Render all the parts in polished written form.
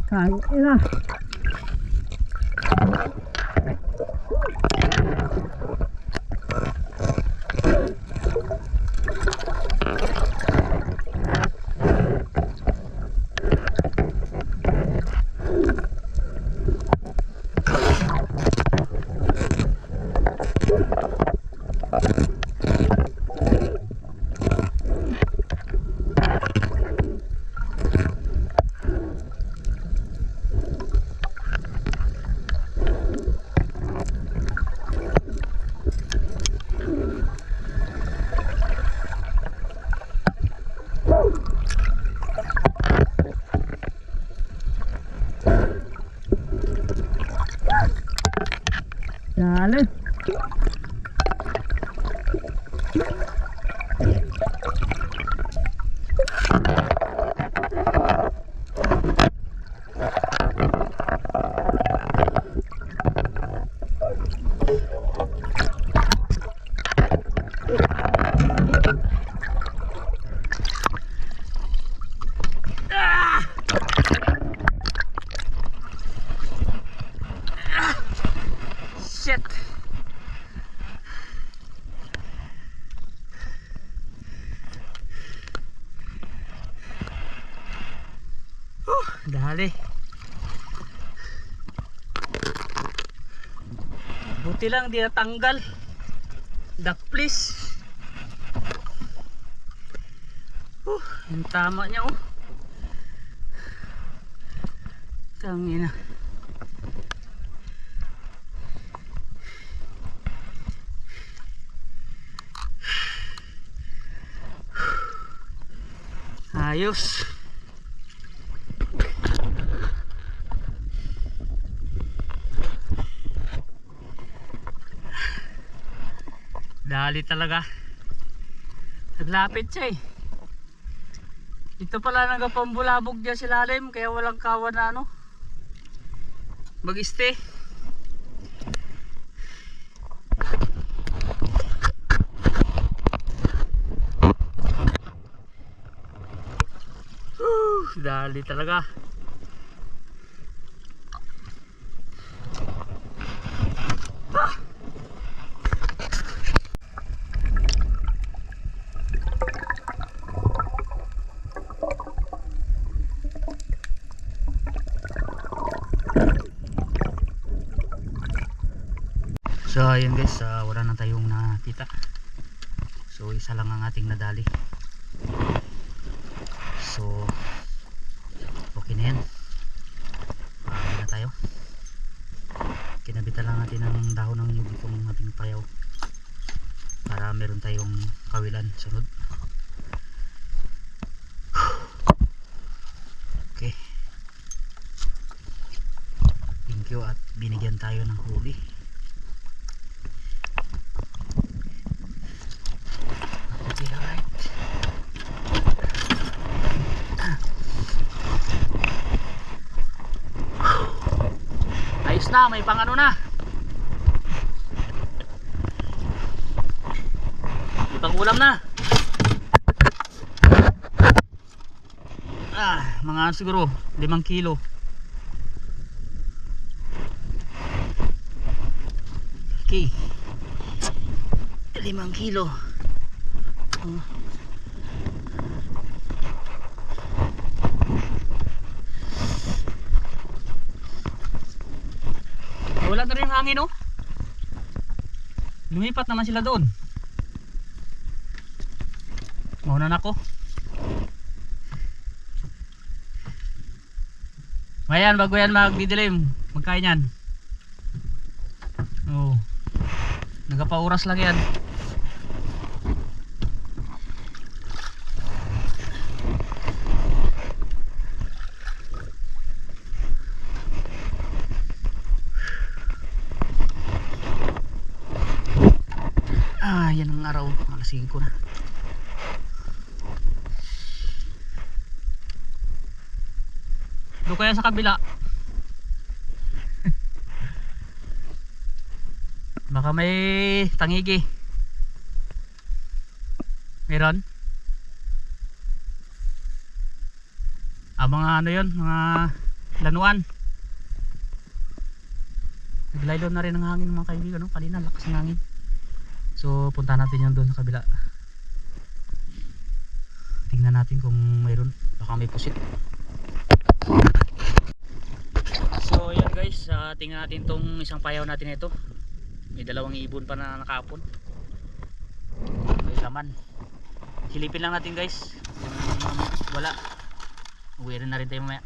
Kain na. Dale. Shit. Dali. Buti lang di natanggal. Duck please. Yung tama niya oh. Tangina. Ayos. Dali talaga. Naglapit siya eh. Ito pala nagapambulabog dyan si lalim, kaya walang kawan na ano mag-stay. Dali talaga. So ayun guys, wala na tayong nakita. So isa lang ang ating nadali. So okay na yan. Okay na tayo. Kinabitan lang natin ang dahon ng nyug itong ating payaw para meron tayong kawilan sunod. Okay, thank you at binigyan tayo ng huli. Ayos na, may pang ano na. May pang ulam na. Mga siguro 5 kilo. Okay, 5 kilo. Wala na rin yung hangin, oh. Lumipat naman sila doon. Mauna na ako. Mayan, bago yan magdidilim, magkain yan. Oh, nagapauras lang yan. Yan ang araw, alas 5 na. Doon kaya sa kabila. Baka may tangigi. Meron? Mga ano yun, mga lanuan. Naglaylon na rin ang hangin mga kaibigan, no? Kanina lakas ng hangin. So punta natin yan doon sa kabila. Tingnan natin kung mayroon. Baka may pusit. So yan guys, tingnan natin tong isang payaw natin ito. May 2 ibon pa na nakapon. May laman. Silipin lang natin guys. Wala, uwi rin na rin tayo mamaya.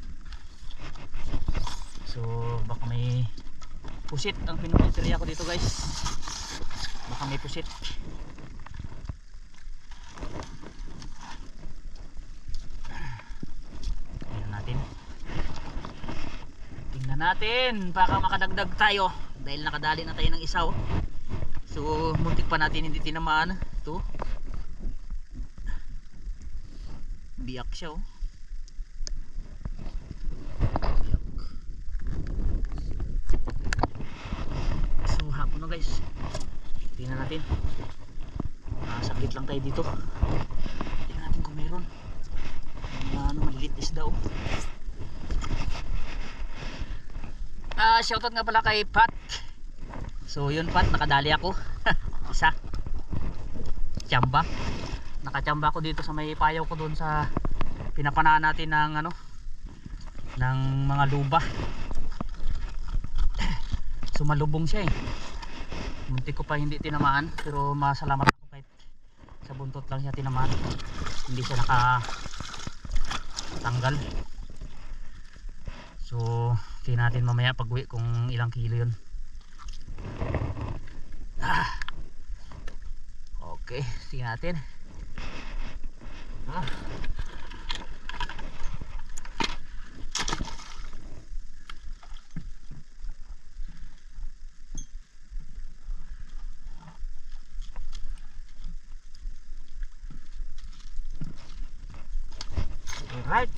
So baka may pusit ang pinupuntirya ko dito guys. Baka may pusit. Tingnan natin, baka makadagdag tayo dahil nakadali na tayo ng isaw. So muntik pa natin hindi tinamaan. Ito biyak siya, oh. Biyak. So hapon na guys. Tingnan natin. Saglit lang tayo dito. Tingnan natin kung mayroon. Malilit isda, oh. Shoutout nga pala kay Pat. So yun Pat, nakadali ako. Isa. Tsamba. Nakachamba ako dito sa may payaw ko doon sa pinapanaan natin ng ano, ng mga luba. Sumalubong siya eh. Muntik ko pa hindi tinamaan, pero masalamat ako kahit sa buntot lang siya tinamaan. Hindi siya nakatanggal. So tingnan natin mamaya pag uwi kung ilang kilo yun. Okay, tingnan natin. Alright.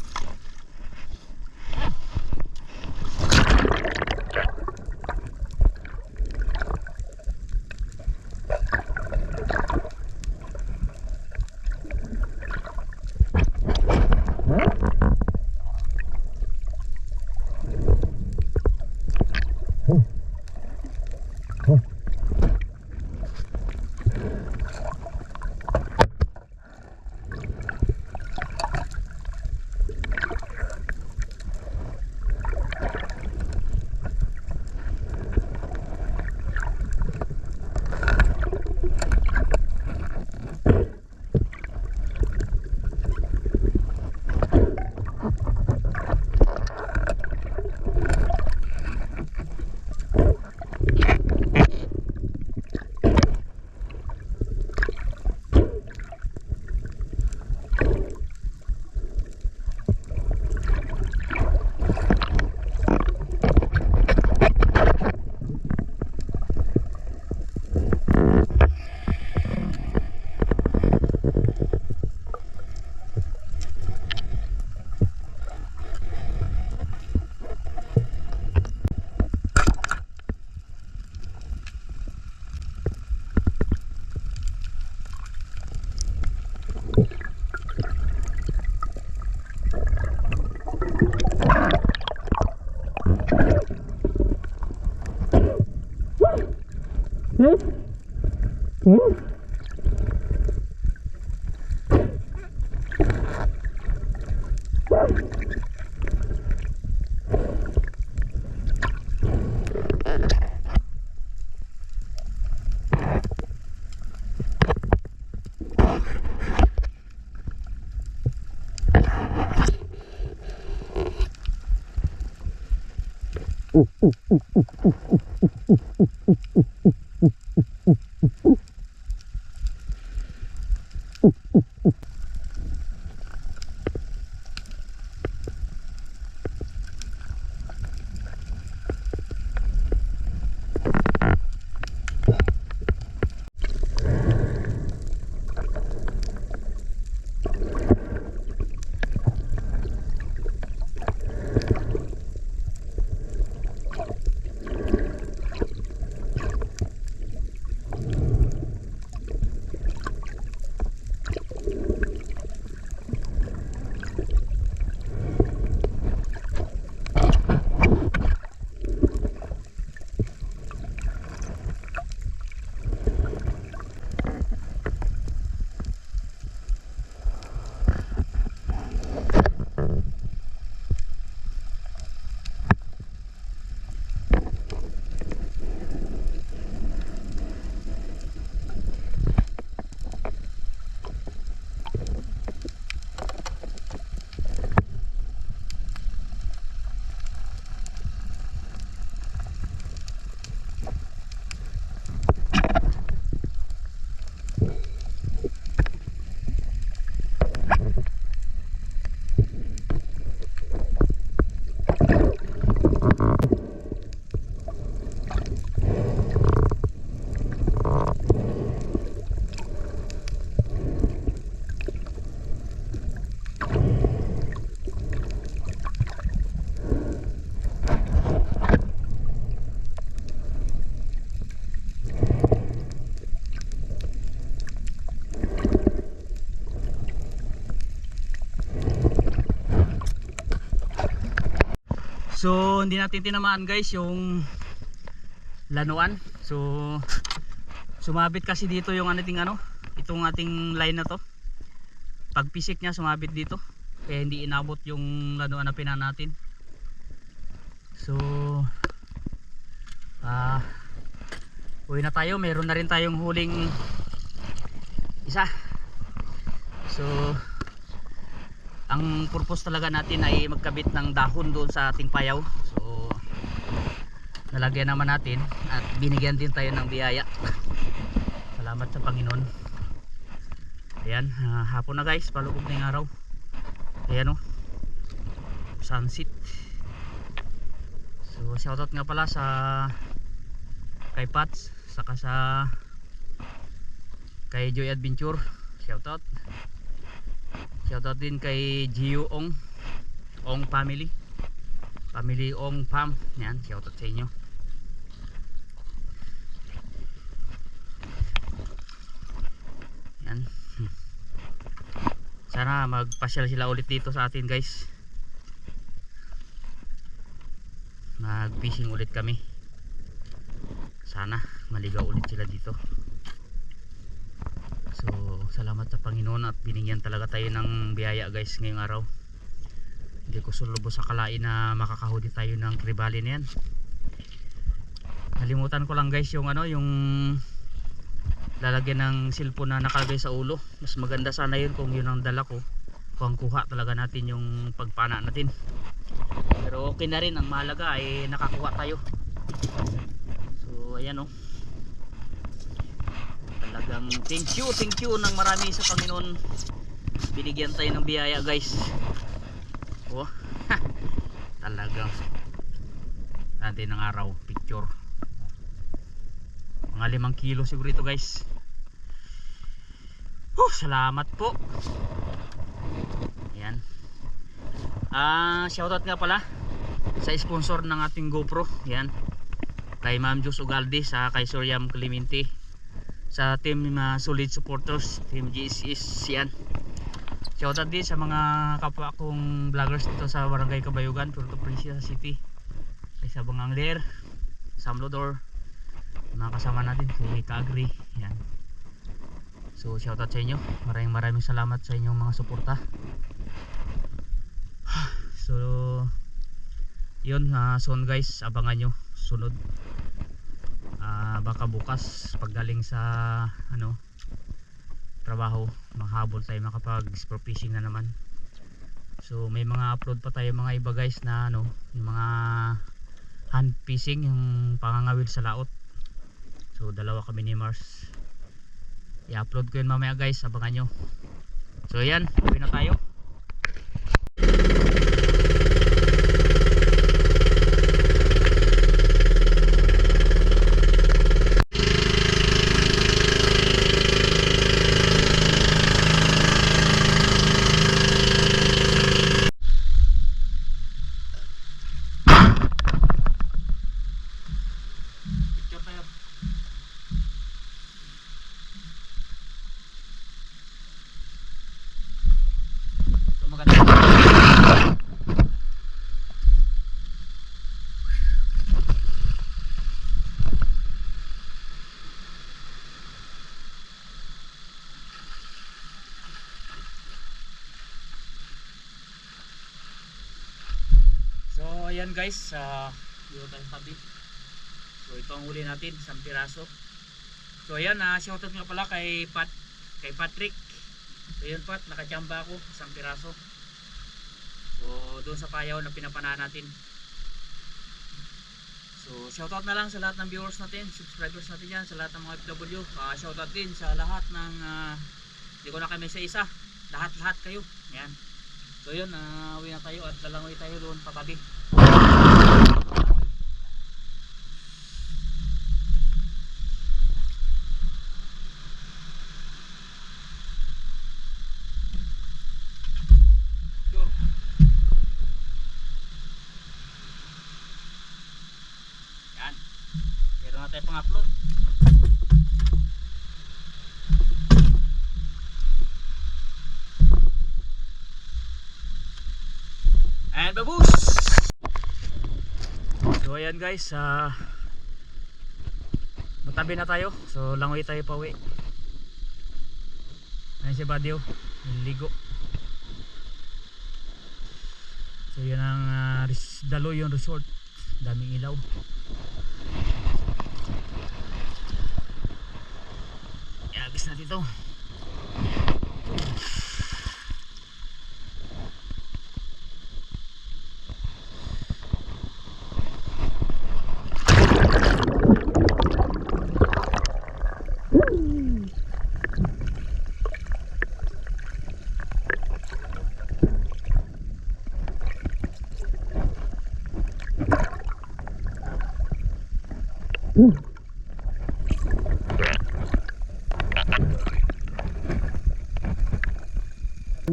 So hindi natin tinamaan guys yung lanuan. So sumabit kasi dito yung itong ating line na to. Pag pisik niya sumabit dito. Kaya hindi inabot yung lanuan na pina natin. So uwi na tayo. Meron na rin tayong huling isa. So ang purpose talaga natin ay magkabit ng dahon doon sa ating payaw. So nalagyan naman natin at binigyan din tayo ng biyaya. Salamat sa Panginoon. Ayan, hapon na guys, palubog na yung araw. Ayan sunset. So shoutout nga pala sa kay Pats, saka sa kay Joy Adventure. Shoutout. Shoutout din kay Gio Ong family. Family Ong Pam. Yan, shoutout sa inyo. Yan. Sana magpasyal sila ulit dito sa atin, guys. Mag fishing ulit kami. Sana maligaw ulit sila dito. So salamat sa Panginoon at binigyan talaga tayo ng biyaya, guys, ngayong araw. Hindi ko sulubos sa kalain na makakahuli tayo ng kribali na yan. Nalimutan ko lang, guys, yung yung lalagyan ng cellphone na nakalagay sa ulo. Mas maganda sana yun kung yun ang dala ko, kung kuha talaga natin yung pagpana natin. Pero okay na rin, ang mahalaga ay nakakuha tayo. So ayan talagang thank you ng marami sa Panginoon. Binigyan tayo ng biyaya, guys. Talagang natin ng araw picture mga 5 kilo siguro ito, guys. Salamat po. Yan. Shoutout nga pala sa sponsor ng ating GoPro. Yan, kay Ma'am Jus Ugalde, sa kay Suryam Clemente, sa team solid supporters, team GSS. Yan, shoutout din sa mga kapwa kong vloggers dito sa Barangay Kabayugan, Puerto Princesa City, kay Sabang Angler, Sam Lodor, mga kasama natin si Kagri. Yan, so shoutout sa inyo. Maraming salamat sa inyong mga suporta. So yun, soon, guys, abangan nyo sunod. Baka bukas paggaling sa trabaho, maghabol tayo makapag sport fishing na naman. So may mga upload pa tayo mga iba, guys, na yung mga hand fishing, yung pangangawil sa laot. So dalawa kami ni Mars, i-upload ko yun mamaya, guys, abangan nyo. So yan, uwi na tayo. So ayan, guys, dito tayo tabi. So ito ang huli natin, 1 piraso. So ayan, shoutout nga pala kay Patrick. So yun, Pat, nakachamba ako 1 piraso. So doon sa payaw na pinapana natin. So shoutout na lang sa lahat ng viewers natin, subscribers natin yan, sa lahat ng mga FW. Shoutout din sa lahat ng hindi ko na kami sa isa, lahat kayo. Yan. So yun, uwi na tayo at lalangoy tayo doon patabi. Sure. Yan, meron na tayo pang upload. And babus! So ayan, guys, matabi na tayo. So langoy tayo pa uwi. Ayan si Badio, ligo. So yan ang Daloy yung resort. Daming ilaw. Iagis na dito.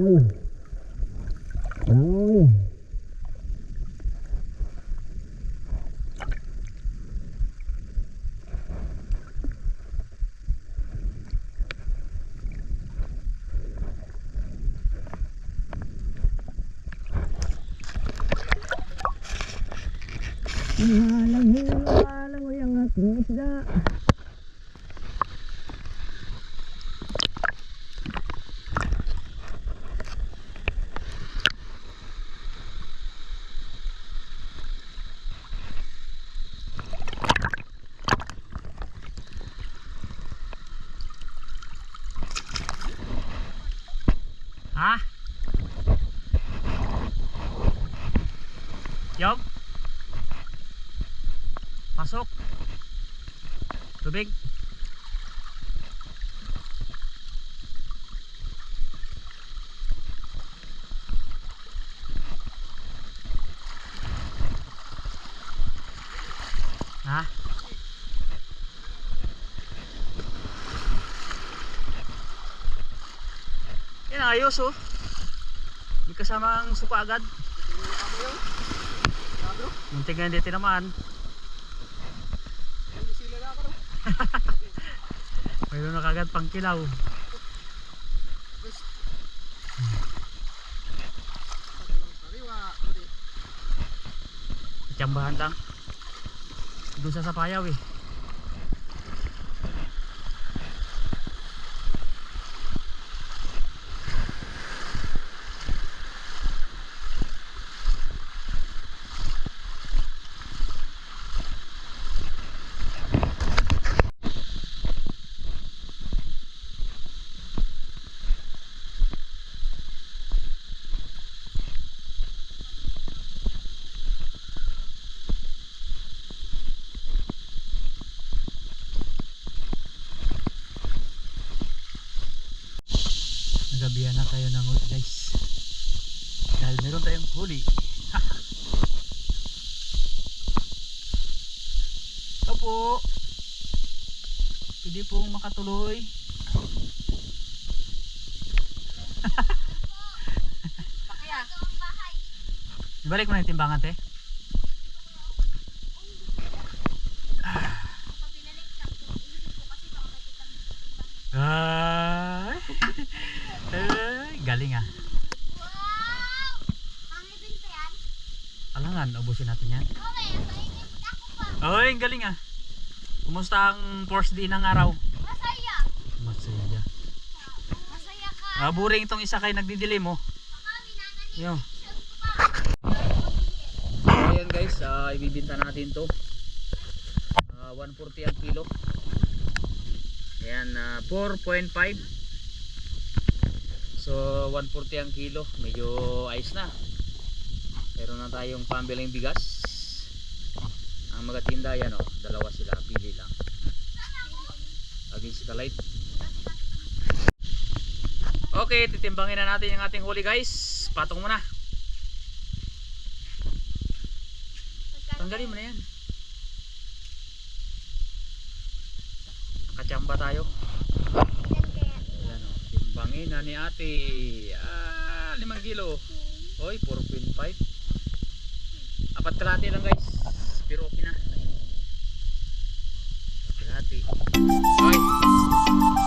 Mm. Hinalang mo yung aking isda. Ha? Yog? Pasok. Tubig. Ha? Yan ayos oh. May kasamang suka agad. Muntik nga hindi tinamaan. Mayroon na kagad pang kilaw. Tsambahan lang. Doon sa Sapayaw eh. Nagabihan na tayo ng huli guys. Dahil meron tayong huli. Ito po. Pwede pong makatuloy. Ibalik mo na yung timbangan te. Ay, galing ah. Wow! Ang ibinta yan? Alangan, ubusin natin yan. Oy, galing ah. Kumusta ang first day ng araw? Masaya! Masaya. Masaya ka! Boring itong isa kay nagdidilim mo. Yo. Ayan guys, ibibinta natin to. 140 ang kilo. Ayan, 4.5. So 140 ang kilo, medyo ayos na. Meron na tayong pambiling bigas. Ang mga tinda yan oh, dalawa sila, pili lang. Against the light. Okay, titimbangin na natin yung ating huli guys. Patong mo na. Tanggalin mo na yan. Nakachamba tayo. Ayan o, timbangin na ni ate. 5 kilo. Oy, 4.5. Apat kalahati lang guys. Pero okay na. Kalahati. Oy.